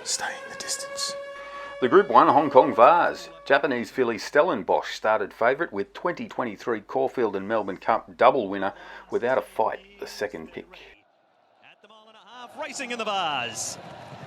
staying the distance. The Group 1 Hong Kong Vase. Japanese filly Stellenbosch started favourite with 2023 Caulfield and Melbourne Cup double winner Without a Fight, the second pick. At the mile and a half, racing in the Vase.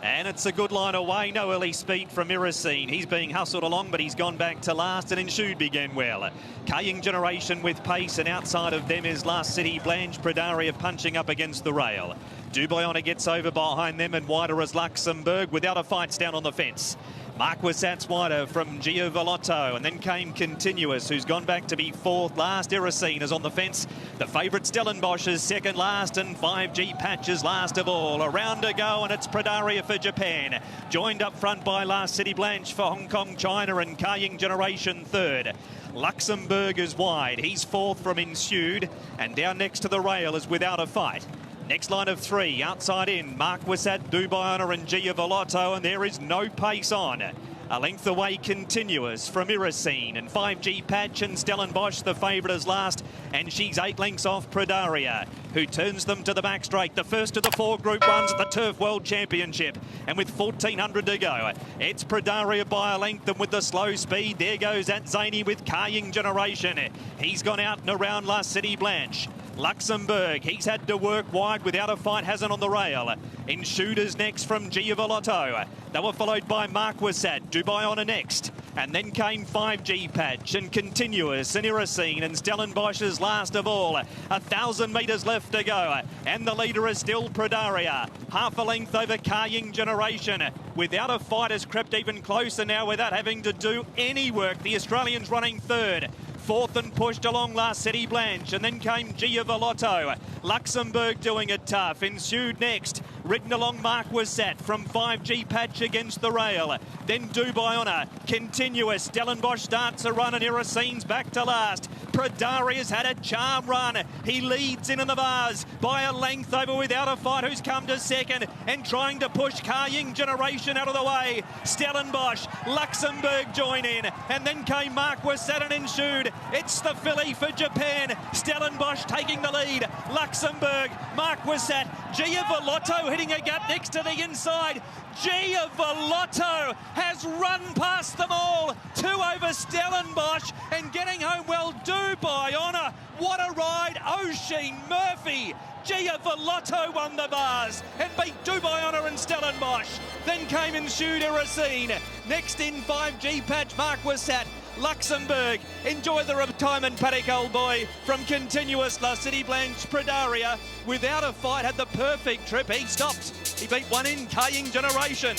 And it's a good line away. No early speed from Iracine. He's being hustled along, but he's gone back to last, and Ensued began well. Kaying Generation with pace, and outside of them is Last City Blanche. Predaria punching up against the rail. Dubayona gets over behind them, and wider as Luxembourg. Without a Fight's down on the fence. Marquisat's wider from Giovanotto, and then came Continuous, who's gone back to be fourth last. Iracine is on the fence. The favourite Stellenbosch is second last, and 5G Patches last of all. A round to go, and it's Predaria for Japan. Joined up front by Last City Blanche for Hong Kong, China, and Kaying Generation third. Luxembourg is wide. He's fourth from Ensued, and down next to the rail is Without a Fight. Next line of three, outside in, Marquisat, Dubayona and Giovanotto, and there is no pace on. A length away, Continuous from Iracine, and 5G Patch and Stellenbosch, the favourite, is last, and she's 8 lengths off Predaria, who turns them to the back straight. The first of the 4 Group 1s at the Turf World Championship, and with 1,400 to go, it's Predaria by a length, and with the slow speed, there goes Atzani with Kaying Generation. He's gone out and around Last City Blanche. Luxembourg, he's had to work wide. Without a Fight hasn't on the rail. Ensued is next from Giovanotto. They were followed by Marquisat, Dubayona next. And then came 5G Patch and Continuous and Iracine, and Stellenbosch is last of all. 1,000 metres left to go. And the leader is still Predaria. Half a length over Kaying Generation. Without a Fight has crept even closer now without having to do any work. The Australians running third. Fourth and pushed along Last City Blanche, and then came Giovanotto. Luxembourg doing it tough. Ensued next. Ridden along Marquisat from 5G Patch against the rail. Then Dubayona. Continuous. Stellenbosch starts a run, and Iracine's back to last. Predaria's had a charm run. He leads in the Vase by a length over Without a Fight, who's come to second and trying to push Kaying Generation out of the way. Stellenbosch, Luxembourg join in, and then came Marquisat and Ensued. It's the filly for Japan. Stellenbosch taking the lead. Luxembourg, Marquisat, Giovanotto hitting a gap next to the inside. Giovanotto has run past them all. 2 over Stellenbosch, and getting home well, Dubayona. What a ride, Oisin Murphy. Giovanotto won the Vase and beat Dubayona and Stellenbosch. Then came Ensued Iracine. Next in 5G Patch, Marquisat. Luxembourg, Enjoy the Retirement Paddock Old Boy from Continuous. La City Blanche, Predaria. Without a Fight had the perfect trip. He stopped. He beat one in, Kaying Generation.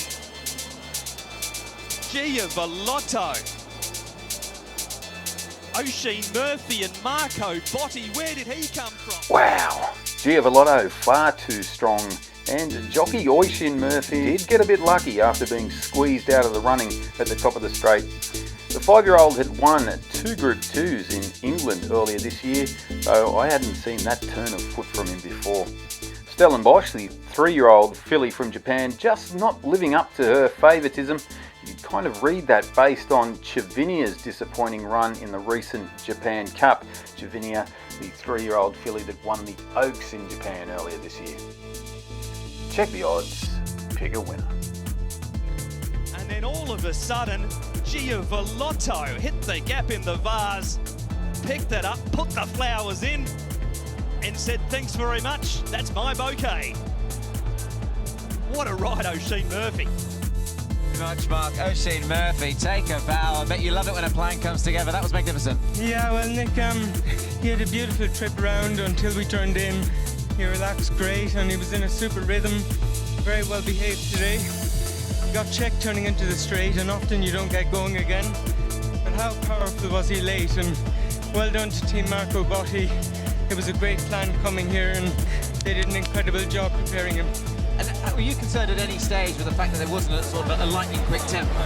Giovanotto. Oisin Murphy and Marco Botti, where did he come from? Wow, Giovanotto far too strong, and jockey Oisin Murphy did get a bit lucky after being squeezed out of the running at the top of the straight. The 5-year-old had won 2 Group 2s in England earlier this year, though I hadn't seen that turn of foot from him before. Stellenbosch, the 3-year-old filly from Japan, just not living up to her favouritism. You'd kind of read that based on Chivinia's disappointing run in the recent Japan Cup. Chivinia, the 3-year-old filly that won the Oaks in Japan earlier this year. Check the odds, pick a winner. And then all of a sudden, Giovanotto hit the gap in the Vase, picked it up, put the flowers in, and said, "Thanks very much, that's my bouquet." What a ride, Oisin Murphy. Much, Mark. Oisin Murphy, take a bow. I bet you love it when a plan comes together. That was magnificent. Yeah, well, Nick, he had a beautiful trip around until we turned in. He relaxed great, and he was in a super rhythm. Very well behaved today. He got checked turning into the straight, and often you don't get going again. But how powerful was he late? And well done to Team Marco Botti. It was a great plan coming here, and they did an incredible job preparing him. And were you concerned at any stage with the fact that there wasn't a sort of a lightning quick tempo?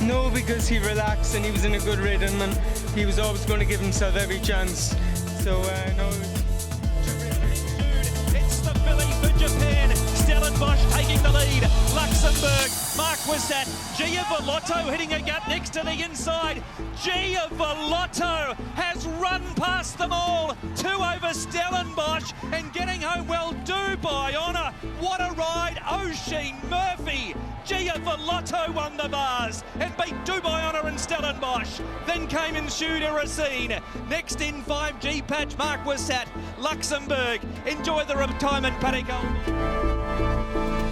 No, because he relaxed and he was in a good rhythm, and he was always going to give himself every chance. So, no. It's the filly for Japan. Stellenbosch taking the lead. Luxembourg, Marquisat, Giovanotto hitting a gap next to the inside. Giovanotto has run past them all. 2 over Stellenbosch, and getting home well, Dubayona. What a ride, Oisin Murphy. Giovanotto Lotto won the Vase and beat Dubai Honor and Stellenbosch. Then came Ensued Racine. Next in 5G Patch Mark was at Luxembourg. Enjoy the retirement paddock.